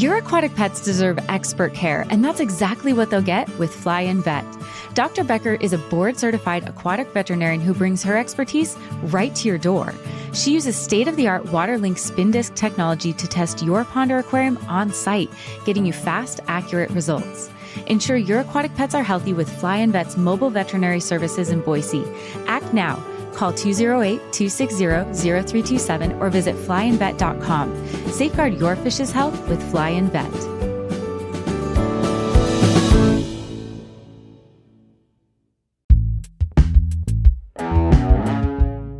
Your aquatic pets deserve expert care, and that's exactly what they'll get with Fly In Vet. Dr. Becker is a board-certified aquatic veterinarian who brings her expertise right to your door. She uses state-of-the-art WaterLink spin disc technology to test your pond or aquarium on site, getting you fast, accurate results. Ensure your aquatic pets are healthy with Fly In Vet's mobile veterinary services in Boise. Act now. Call 208-260-0327 or visit flyinvet.com. Safeguard your fish's health with Fly In Vet.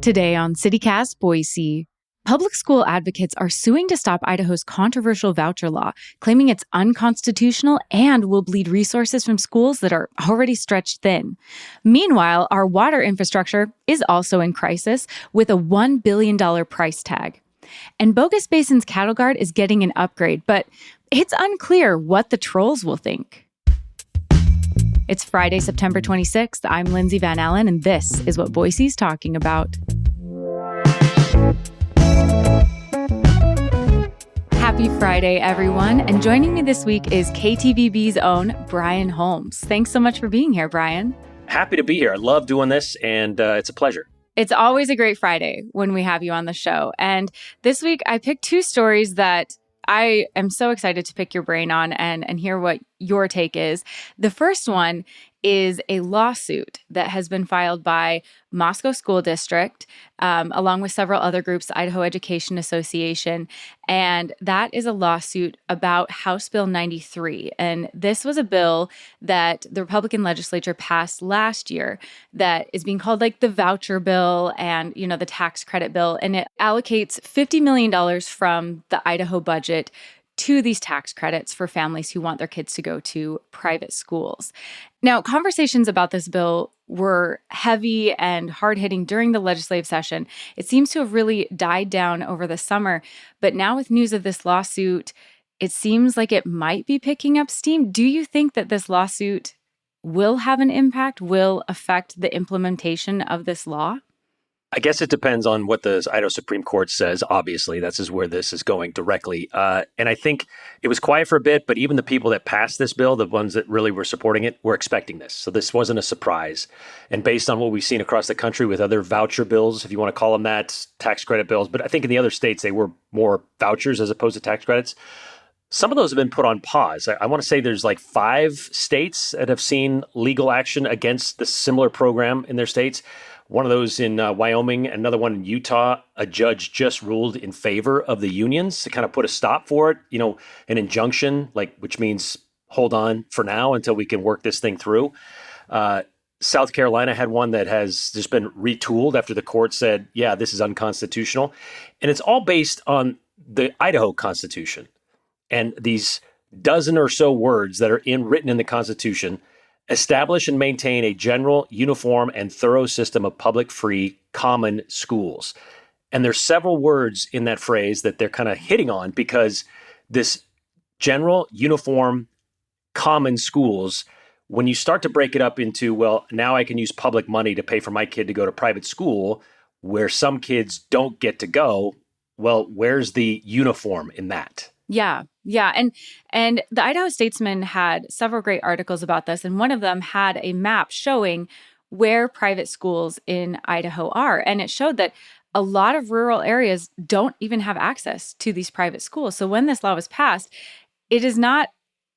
Today on CityCast Boise, public school advocates are suing to stop Idaho's controversial voucher law, claiming it's unconstitutional and will bleed resources from schools that are already stretched thin. Meanwhile, our water infrastructure is also in crisis with a $1 billion price tag. And Bogus Basin's cattle guard is getting an upgrade, but it's unclear what the trolls will think. It's Friday, September 26th. I'm Lindsay Van Allen, and this is what Boise's talking about. Happy Friday, everyone. And joining me this week is KTVB's own Brian Holmes. Thanks so much for being here, Brian. Happy to be here. I love doing this, and it's a pleasure. It's always a great Friday when we have you on the show. And this week, I picked two stories that I am so excited to pick your brain on and hear what your take is. The first one is a lawsuit that has been filed by Moscow School District, along with several other groups, the Idaho Education Association. And that is a lawsuit about House Bill 93. And this was a bill that the Republican legislature passed last year that is being called like the voucher bill and, you know, the tax credit bill. And it allocates $50 million from the Idaho budget to these tax credits for families who want their kids to go to private schools. Now, conversations about this bill were heavy and hard-hitting during the legislative session. It seems to have really died down over the summer, but now with news of this lawsuit, it seems like it might be picking up steam. Do you think that this lawsuit will have an impact, will affect the implementation of this law? I guess it depends on what the Idaho Supreme Court says. Obviously, this is where this is going directly. And I think it was quiet for a bit, but even the people that passed this bill, the ones that really were supporting it, were expecting this. So this wasn't a surprise. And based on what we've seen across the country with other voucher bills, if you want to call them that, tax credit bills, but I think in the other states, they were more vouchers as opposed to tax credits. Some of those have been put on pause. I want to say there's like 5 states that have seen legal action against the similar program in their states. One of those in Wyoming, another one in Utah. A judge just ruled in favor of the unions to kind of put a stop for it, you know, an injunction, like which means hold on for now until we can work this thing through. South Carolina had one that has just been retooled after the court said, yeah, this is unconstitutional. And it's all based on the Idaho Constitution. And these dozen or so words that are written in the Constitution establish and maintain a general, uniform, and thorough system of public, free, common schools. And there's several words in that phrase that they're kind of hitting on because this general, uniform, common schools, when you start to break it up into, well, now I can use public money to pay for my kid to go to private school where some kids don't get to go, well, where's the uniform in that? Yeah. And the Idaho Statesman had several great articles about this, and one of them had a map showing where private schools in Idaho are. And it showed that a lot of rural areas don't even have access to these private schools. So when this law was passed, it is not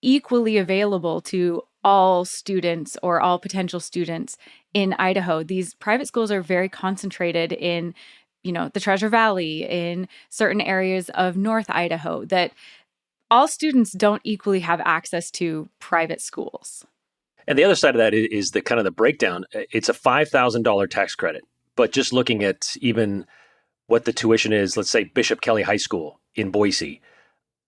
equally available to all students or all potential students in Idaho. These private schools are very concentrated in the Treasure Valley, in certain areas of North Idaho, that all students don't equally have access to private schools. And the other side of that is the kind of the breakdown. It's a $5,000 tax credit, but just looking at even what the tuition is, let's say Bishop Kelly High School in Boise,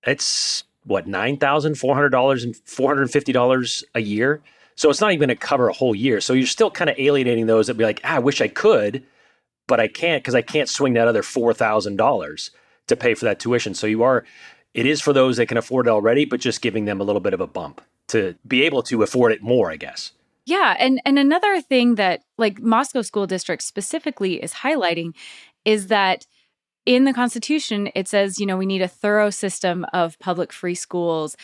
it's $9,400 and $450 a year. So it's not even going to cover a whole year. So you're still kind of alienating those that be like, I wish I could, but I can't because I can't swing that other $4,000 to pay for that tuition. So it is for those that can afford it already, but just giving them a little bit of a bump to be able to afford it more, I guess. Yeah. And another thing that like Moscow School District specifically is highlighting is that in the Constitution, it says, we need a thorough system of public free schools,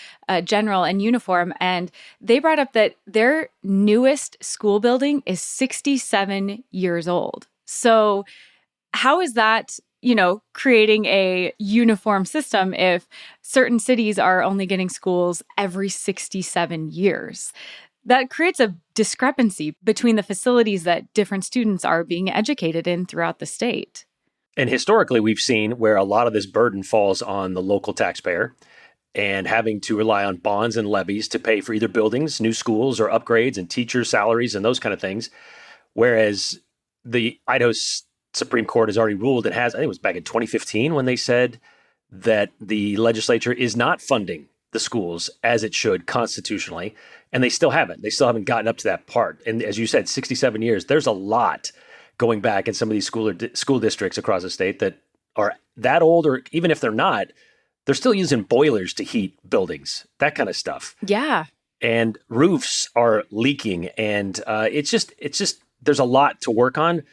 general and uniform. And they brought up that their newest school building is 67 years old. So how is that, creating a uniform system if certain cities are only getting schools every 67 years? That creates a discrepancy between the facilities that different students are being educated in throughout the state. And historically, we've seen where a lot of this burden falls on the local taxpayer and having to rely on bonds and levies to pay for either buildings, new schools, or upgrades and teacher salaries and those kind of things. Whereas the Idaho Supreme Court has already ruled, I think it was back in 2015 when they said that the legislature is not funding the schools as it should constitutionally. And they still haven't. They still haven't gotten up to that part. And as you said, 67 years, there's a lot going back in some of these school districts across the state that are that old, or even if they're not, they're still using boilers to heat buildings, that kind of stuff. Yeah. And roofs are leaking. And it's just, there's a lot to work on.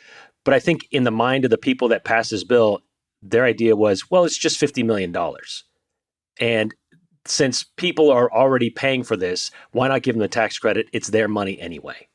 But I think in the mind of the people that passed this bill, their idea was, well, it's just $50 million. And since people are already paying for this, why not give them the tax credit? It's their money anyway.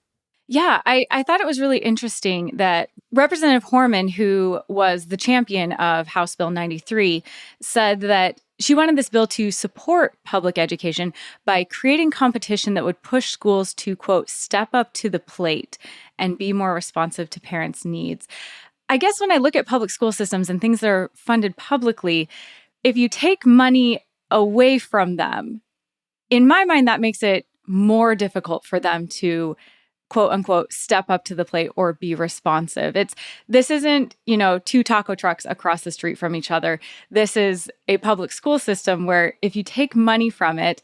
Yeah, I thought it was really interesting that Representative Horman, who was the champion of House Bill 93, said that she wanted this bill to support public education by creating competition that would push schools to, quote, step up to the plate and be more responsive to parents' needs. I guess when I look at public school systems and things that are funded publicly, if you take money away from them, in my mind, that makes it more difficult for them to, quote unquote, step up to the plate or be responsive. This isn't, two taco trucks across the street from each other. This is a public school system where if you take money from it,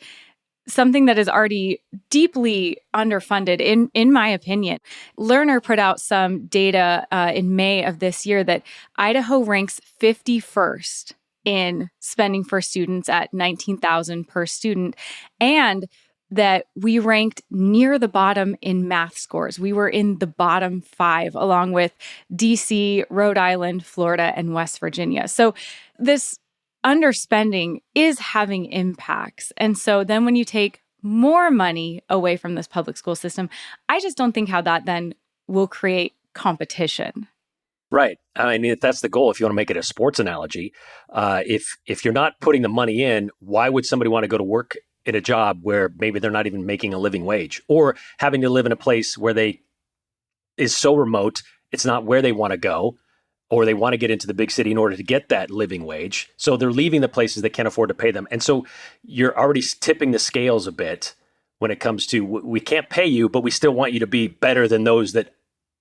something that is already deeply underfunded, in my opinion. Lerner put out some data in May of this year that Idaho ranks 51st in spending for students at $19,000 per student, and that we ranked near the bottom in math scores. We were in the bottom 5, along with DC, Rhode Island, Florida, and West Virginia. So this underspending is having impacts. And so then when you take more money away from this public school system, I just don't think how that then will create competition. Right. I mean, if that's the goal, if you want to make it a sports analogy, if you're not putting the money in, why would somebody want to go to work in a job where maybe they're not even making a living wage, or having to live in a place where they is so remote, it's not where they want to go, or they want to get into the big city in order to get that living wage. So they're leaving the places that can't afford to pay them. And so you're already tipping the scales a bit when it comes to, we can't pay you, but we still want you to be better than those that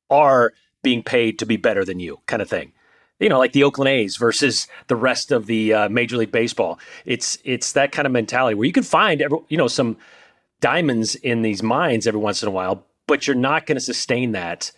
are being paid to be better than you, kind of thing. Like the Oakland A's versus the rest of the Major League Baseball. It's that kind of mentality where you can find some diamonds in these mines every once in a while, but you're not going to sustain that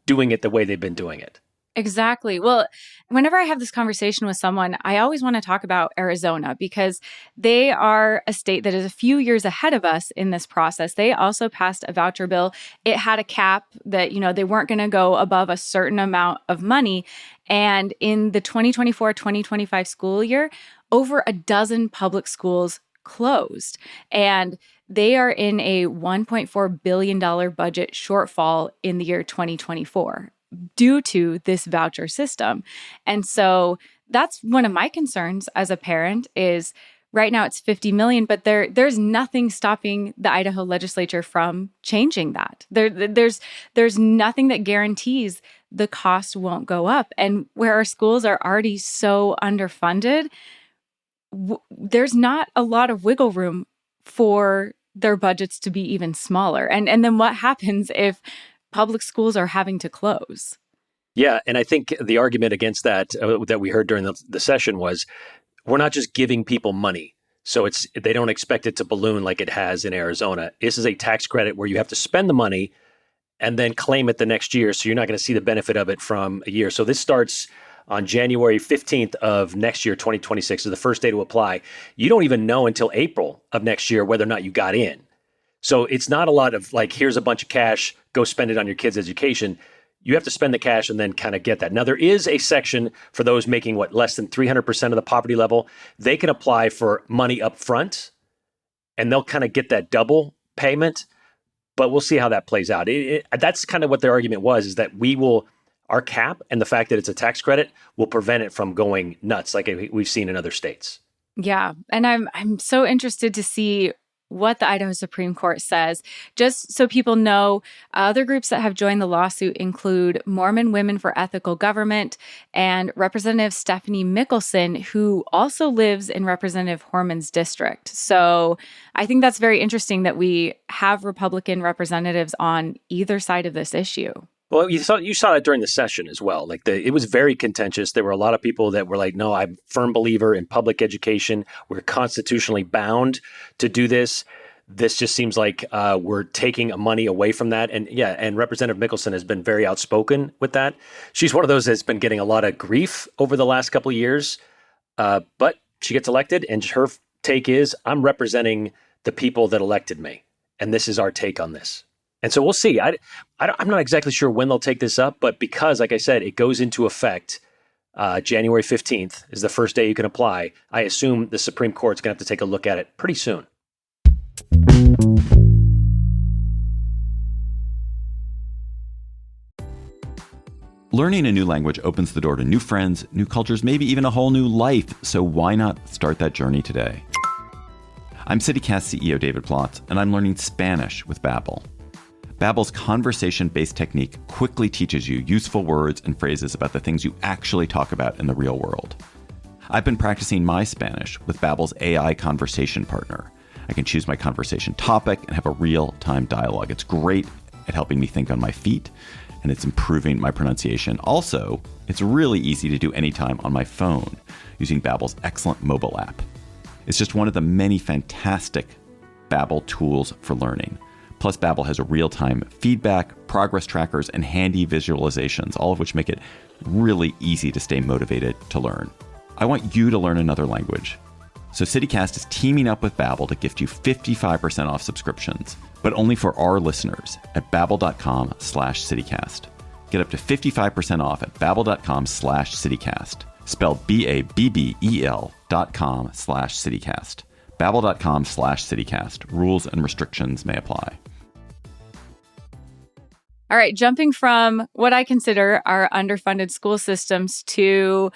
doing it the way they've been doing it. Exactly. Well, whenever I have this conversation with someone, I always want to talk about Arizona because they are a state that is a few years ahead of us in this process. They also passed a voucher bill. It had a cap that, they weren't going to go above a certain amount of money. And in the 2024-2025 school year, over a dozen public schools closed. And they are in a $1.4 billion budget shortfall in the year 2024. Due to this voucher system. And so that's one of my concerns as a parent is right now it's 50 million, but there's nothing stopping the Idaho legislature from changing that. There's nothing that guarantees the cost won't go up. And where our schools are already so underfunded, there's not a lot of wiggle room for their budgets to be even smaller. And then what happens if public schools are having to close? Yeah, and I think the argument against that that we heard during the session was, we're not just giving people money, so they don't expect it to balloon like it has in Arizona. This is a tax credit where you have to spend the money and then claim it the next year, so you're not going to see the benefit of it from a year. So this starts on January 15th of next year, 2026, is the first day to apply. You don't even know until April of next year whether or not you got in. So it's not a lot of like, here's a bunch of cash, go spend it on your kids' education. you have to spend the cash and then kind of get that. Now, there is a section for those making less than 300% of the poverty level. They can apply for money up front and they'll kind of get that double payment, but we'll see how that plays out. That's kind of what their argument was, is that our cap and the fact that it's a tax credit will prevent it from going nuts like we've seen in other states. Yeah. And I'm so interested to see what the Idaho Supreme Court says. Just so people know, other groups that have joined the lawsuit include Mormon Women for Ethical Government and Representative Stephanie Mickelson, who also lives in Representative Horman's district. So I think that's very interesting that we have Republican representatives on either side of this issue. Well, you saw it during the session as well. It was very contentious. There were a lot of people that were like, no, I'm a firm believer in public education. We're constitutionally bound to do this. This just seems like we're taking money away from that. And Representative Mickelson has been very outspoken with that. She's one of those that's been getting a lot of grief over the last couple of years. But she gets elected and her take is, I'm representing the people that elected me. And this is our take on this. And so we'll see. I'm not exactly sure when they'll take this up, but because, like I said, it goes into effect January 15th is the first day you can apply, I assume the Supreme Court's going to have to take a look at it pretty soon. Learning a new language opens the door to new friends, new cultures, maybe even a whole new life. So why not start that journey today? I'm CityCast CEO David Plotz, and I'm learning Spanish with Babbel. Babbel's conversation-based technique quickly teaches you useful words and phrases about the things you actually talk about in the real world. I've been practicing my Spanish with Babbel's AI conversation partner. I can choose my conversation topic and have a real-time dialogue. It's great at helping me think on my feet, and it's improving my pronunciation. Also, it's really easy to do anytime on my phone using Babbel's excellent mobile app. It's just one of the many fantastic Babbel tools for learning. Plus, Babbel has a real-time feedback, progress trackers, and handy visualizations, all of which make it really easy to stay motivated to learn. I want you to learn another language. So CityCast is teaming up with Babbel to gift you 55% off subscriptions, but only for our listeners at babbel.com/citycast. Get up to 55% off at babbel.com/citycast. Spelled BABBEL.com/citycast. Babbel.com/citycast. Rules and restrictions may apply. All right, jumping from what I consider our underfunded school systems to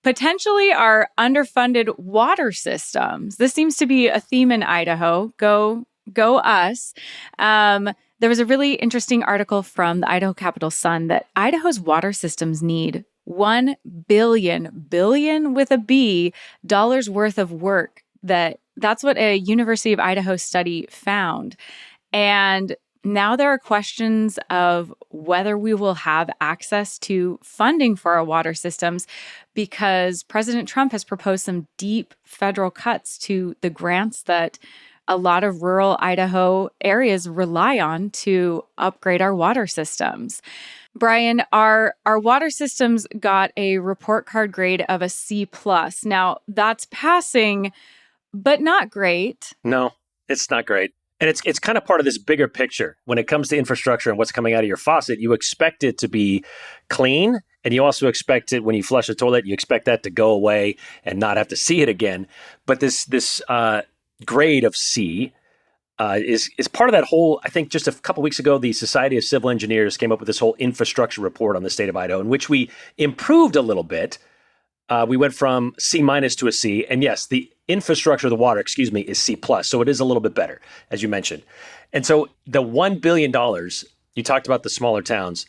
potentially our underfunded water systems. This seems to be a theme in Idaho. Go us. There was a really interesting article from the Idaho Capital Sun that Idaho's water systems need $1 billion with a B dollars worth of work. That's what a University of Idaho study found. And now there are questions of whether we will have access to funding for our water systems because President Trump has proposed some deep federal cuts to the grants that a lot of rural Idaho areas rely on to upgrade our water systems. Brian, our water systems got a report card grade of a C+. Now, that's passing, but not great. No, it's not great. And it's kind of part of this bigger picture. When it comes to infrastructure and what's coming out of your faucet, you expect it to be clean. And you also expect it when you flush a toilet, you expect that to go away and not have to see it again. But this grade of C is part of that whole, I think just a couple weeks ago, the Society of Civil Engineers came up with this whole infrastructure report on the state of Idaho, in which we improved a little bit. We went from C- to a C. And yes, the infrastructure of the water, is C+. So it is a little bit better, as you mentioned. And so the $1 billion, you talked about the smaller towns,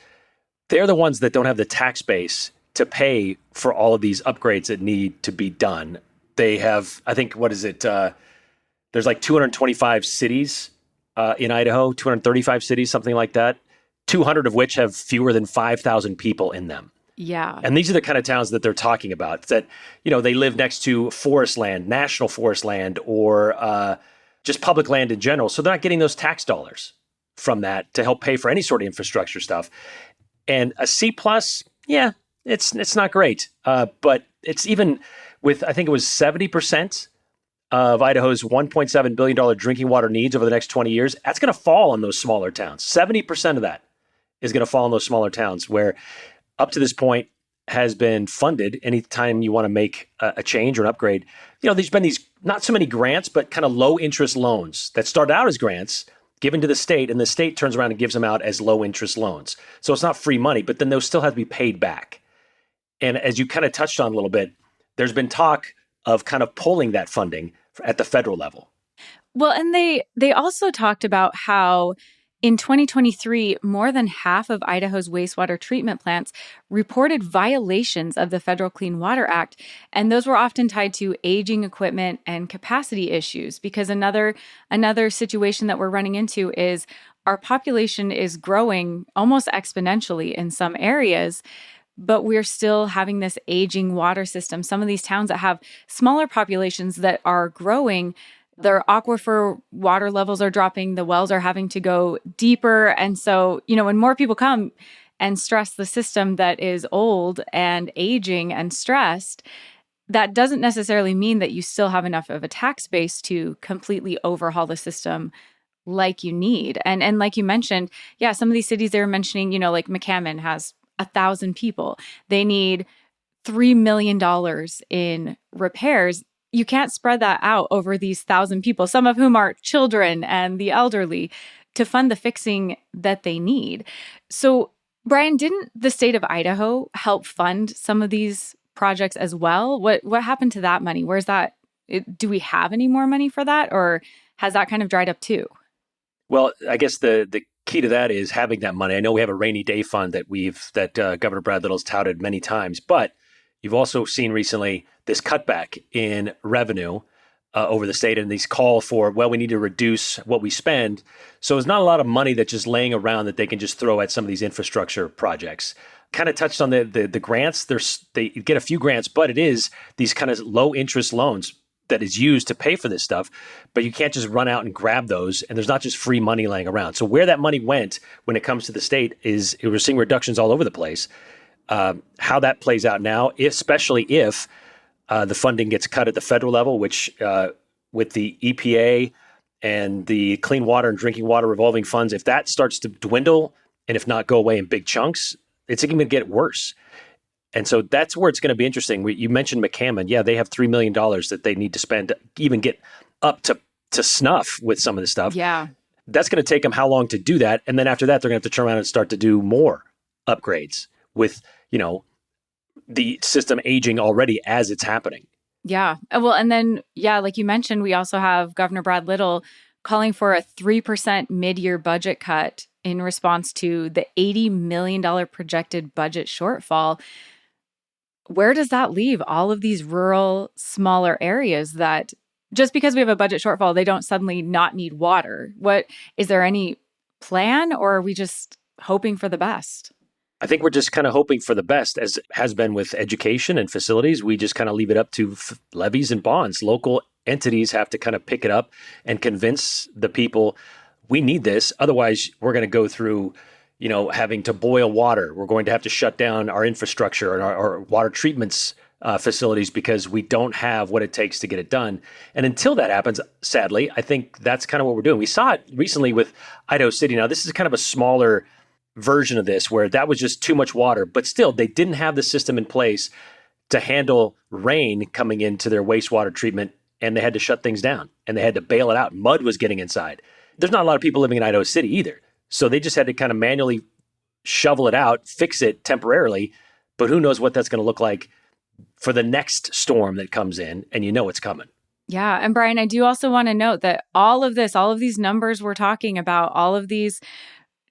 they're the ones that don't have the tax base to pay for all of these upgrades that need to be done. They have, I think, there's like 225 cities in Idaho, 235 cities, something like that, 200 of which have fewer than 5,000 people in them. Yeah. And these are the kind of towns that they're talking about, that, they live next to forest land, national forest land, or just public land in general. So they're not getting those tax dollars from that to help pay for any sort of infrastructure stuff. And a C+, it's not great. But it's even with, I think it was 70% of Idaho's $1.7 billion drinking water needs over the next 20 years, that's going to fall on those smaller towns. 70% of that is going to fall in those smaller towns where up to this point has been funded. Anytime you want to make a change or an upgrade, there's been these not so many grants, but kind of low interest loans that start out as grants given to the state, and the state turns around and gives them out as low interest loans. So it's not free money, but then those still have to be paid back. And as you kind of touched on a little bit, there's been talk of kind of pulling that funding at the federal level. Well, and they also talked about how in 2023, more than half of Idaho's wastewater treatment plants reported violations of the Federal Clean Water Act. And those were often tied to aging equipment and capacity issues, because another situation that we're running into is our population is growing almost exponentially in some areas, but we're still having this aging water system. Some of these towns that have smaller populations that are growing, their aquifer water levels are dropping, the wells are having to go deeper. And so, when more people come and stress the system that is old and aging and stressed, that doesn't necessarily mean that you still have enough of a tax base to completely overhaul the system like you need. And like you mentioned, some of these cities they were mentioning, like McCammon has 1,000 people. They need $3 million in repairs. You can't spread that out over these 1,000 people, some of whom are children and the elderly, to fund the fixing that they need. So, Brian, didn't the state of Idaho help fund some of these projects as well? What happened to that money? Where's that? Do we have any more money for that, or has that kind of dried up too? Well, I guess the key to that is having that money. I know we have a rainy day fund that Governor Brad Little's touted many times, but you've also seen recently this cutback in revenue over the state and these call for, we need to reduce what we spend. So there's not a lot of money that's just laying around that they can just throw at some of these infrastructure projects. Kind of touched on the grants. They get a few grants, but it is these kind of low interest loans that is used to pay for this stuff. But you can't just run out and grab those. And there's not just free money laying around. So where that money went when it comes to the state is we're seeing reductions all over the place. How that plays out now, especially if the funding gets cut at the federal level, which with the EPA and the Clean Water and Drinking Water revolving funds, if that starts to dwindle and if not go away in big chunks, it's going to get worse. And so that's where it's going to be interesting. You mentioned McCammon. Yeah, they have $3 million that they need to spend to even get up to snuff with some of the stuff. Yeah. That's going to take them how long to do that? And then after that, they're going to have to turn around and start to do more upgrades with, the system aging already as it's happening. Yeah. Well, and then, like you mentioned, we also have Governor Brad Little calling for a 3% mid-year budget cut in response to the $80 million projected budget shortfall. Where does that leave all of these rural, smaller areas that just because we have a budget shortfall, they don't suddenly not need water? Is there any plan, or are we just hoping for the best? I think we're just kind of hoping for the best, as has been with education and facilities. We just kind of leave it up to levies and bonds. Local entities have to kind of pick it up and convince the people we need this. Otherwise, we're going to go through, having to boil water. We're going to have to shut down our infrastructure and our water treatments facilities because we don't have what it takes to get it done. And until that happens, sadly, I think that's kind of what we're doing. We saw it recently with Idaho City. Now, this is kind of a smaller version of this where that was just too much water, but still they didn't have the system in place to handle rain coming into their wastewater treatment, and they had to shut things down and they had to bail it out. Mud was getting inside. There's not a lot of people living in Idaho City either. So they just had to kind of manually shovel it out, fix it temporarily, but who knows what that's going to look like for the next storm that comes in, and it's coming. Yeah. And Brian, I do also want to note that all of these numbers we're talking about, all of these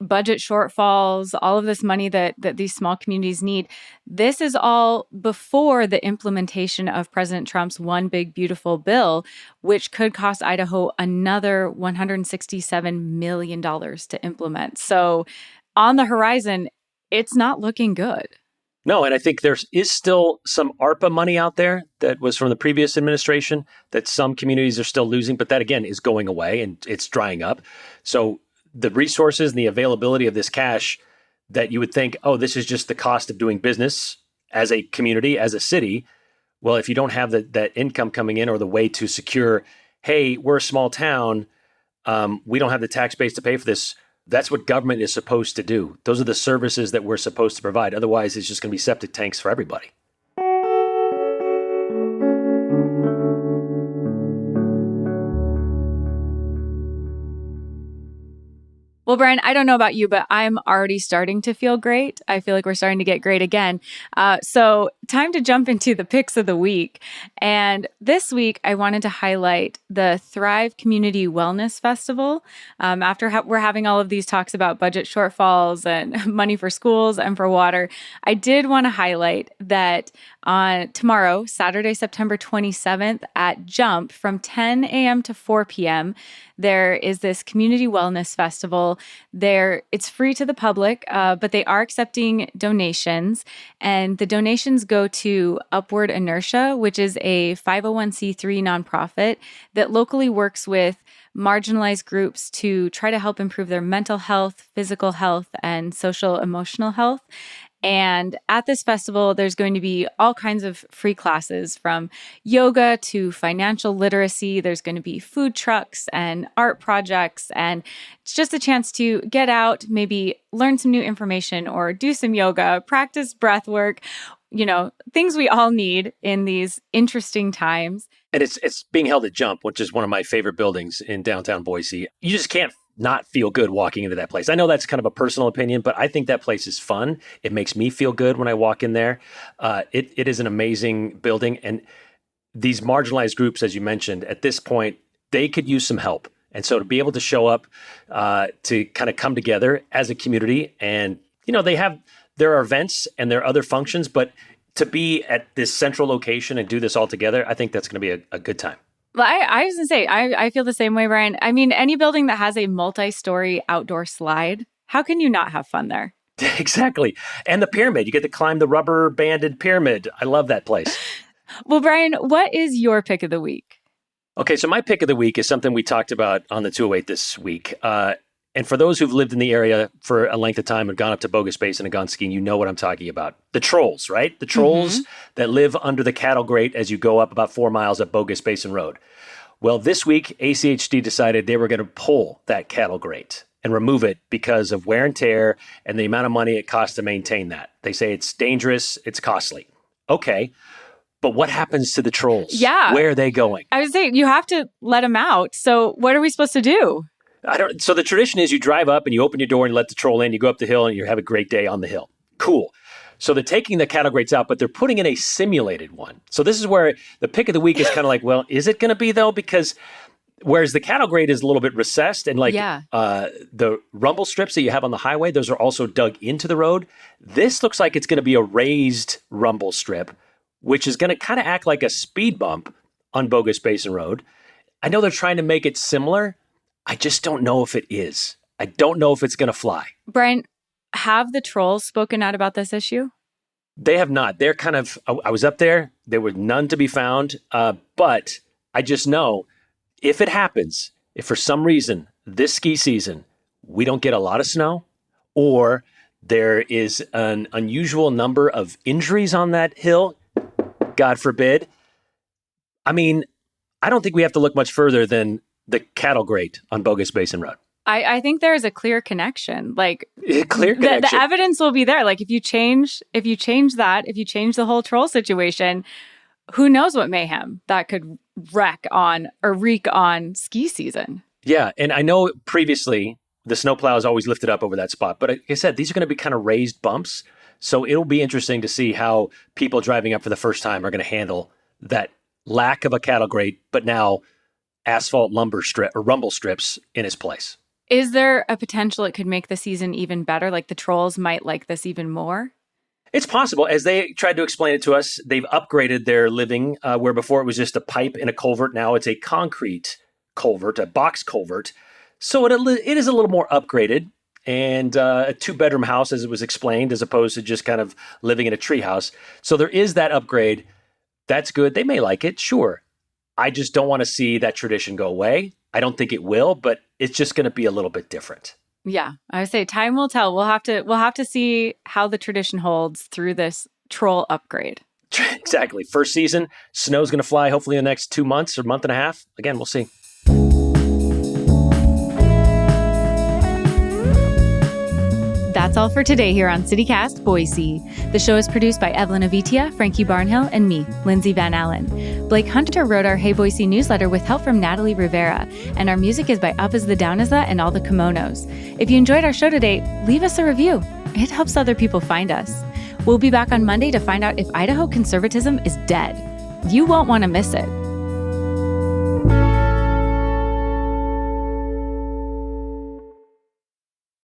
budget shortfalls, all of this money that these small communities need, this is all before the implementation of President Trump's One Big Beautiful Bill, which could cost Idaho another $167 million to implement. So on the horizon, it's not looking good. No, and I think there is still some ARPA money out there that was from the previous administration that some communities are still losing, but that again is going away and it's drying up. So the resources and the availability of this cash that you would think, this is just the cost of doing business as a community, as a city. Well, if you don't have that income coming in or the way to secure, hey, we're a small town, we don't have the tax base to pay for this, That's what government is supposed to do. Those are the services that we're supposed to provide. Otherwise, it's just going to be septic tanks for everybody. Well, Brian, I don't know about you, but I'm already starting to feel great. I feel like we're starting to get great again. So time to jump into the picks of the week. And this week, I wanted to highlight the Thrive Community Wellness Festival. After we're having all of these talks about budget shortfalls and money for schools and for water, I did want to highlight that on tomorrow, Saturday, September 27th at Jump from 10 a.m. to 4 p.m., there is this community wellness festival. It's free to the public, but they are accepting donations. And the donations go to Upward Inertia, which is a 501c3 nonprofit that locally works with marginalized groups to try to help improve their mental health, physical health, and social emotional health. And at this festival, there's going to be all kinds of free classes from yoga to financial literacy. There's going to be food trucks and art projects. And it's just a chance to get out, maybe learn some new information or do some yoga, practice breath work, things we all need in these interesting times. And it's being held at Jump, which is one of my favorite buildings in downtown Boise. You just can't not feel good walking into that place. I know that's kind of a personal opinion, but I think that place is fun. It makes me feel good when I walk in there. It is an amazing building. And these marginalized groups, as you mentioned, at this point, they could use some help. And so to be able to show up, to kind of come together as a community and, there are events and there are other functions, but to be at this central location and do this all together, I think that's going to be a good time. Well, I was going to say, I feel the same way, Brian. I mean, any building that has a multi-story outdoor slide, how can you not have fun there? Exactly. And the pyramid, you get to climb the rubber banded pyramid. I love that place. Well, Brian, what is your pick of the week? Okay, so my pick of the week is something we talked about on the 208 this week. And for those who've lived in the area for a length of time and gone up to Bogus Basin and gone skiing, you know what I'm talking about. The trolls, right? The trolls that live under the cattle grate as you go up about 4 miles up Bogus Basin Road. Well, this week, ACHD decided they were going to pull that cattle grate and remove it because of wear and tear and the amount of money it costs to maintain that. They say it's dangerous, it's costly. Okay, but what happens to the trolls? Yeah. Where are they going? I was saying, you have to let them out. So what are we supposed to do? So the tradition is you drive up and you open your door and you let the troll in, you go up the hill and you have a great day on the hill. Cool. So they're taking the cattle grates out, but they're putting in a simulated one. So this is where the pick of the week is kind of like, well, is it going to be though? Because whereas the cattle grate is a little bit recessed and the rumble strips that you have on the highway, those are also dug into the road. This looks like it's going to be a raised rumble strip, which is going to kind of act like a speed bump on Bogus Basin Road. I know they're trying to make it similar. I just don't know if it is. I don't know if it's going to fly. Brian, have the trolls spoken out about this issue? They have not. They're kind of, I was up there. There were none to be found. But I just know if it happens, if for some reason this ski season, we don't get a lot of snow or there is an unusual number of injuries on that hill, God forbid. I mean, I don't think we have to look much further than the cattle grate on Bogus Basin Road. I think there is a clear connection. Like clear connection. The evidence will be there. Like if you change the whole troll situation, who knows what mayhem that could wreak on ski season. Yeah. And I know previously the snowplow is always lifted up over that spot. But like I said, these are going to be kind of raised bumps. So it'll be interesting to see how people driving up for the first time are going to handle that lack of a cattle grate, but now asphalt lumber strip or rumble strips in its place. Is there a potential it could make the season even better? Like the trolls might like this even more? It's possible. As they tried to explain it to us, they've upgraded their living where before it was just a pipe in a culvert. Now it's a concrete culvert, a box culvert. So it is a little more upgraded and a 2-bedroom house, as it was explained, as opposed to just kind of living in a tree house. So there is that upgrade. That's good. They may like it. Sure. I just don't want to see that tradition go away. I don't think it will, but it's just going to be a little bit different. Yeah, I would say time will tell. We'll have to see how the tradition holds through this troll upgrade. Exactly. First season, snow's going to fly hopefully in the next 2 months or month and a half. Again, we'll see. That's all for today here on CityCast Boise. The show is produced by Evelyn Avitia, Frankie Barnhill, and me, Lindsay Van Allen. Blake Hunter wrote our Hey Boise newsletter with help from Natalie Rivera, and our music is by Up Is the Down Is the and All the Kimonos. If you enjoyed our show today, leave us a review. It helps other people find us. We'll be back on Monday to find out if Idaho conservatism is dead. You won't want to miss it.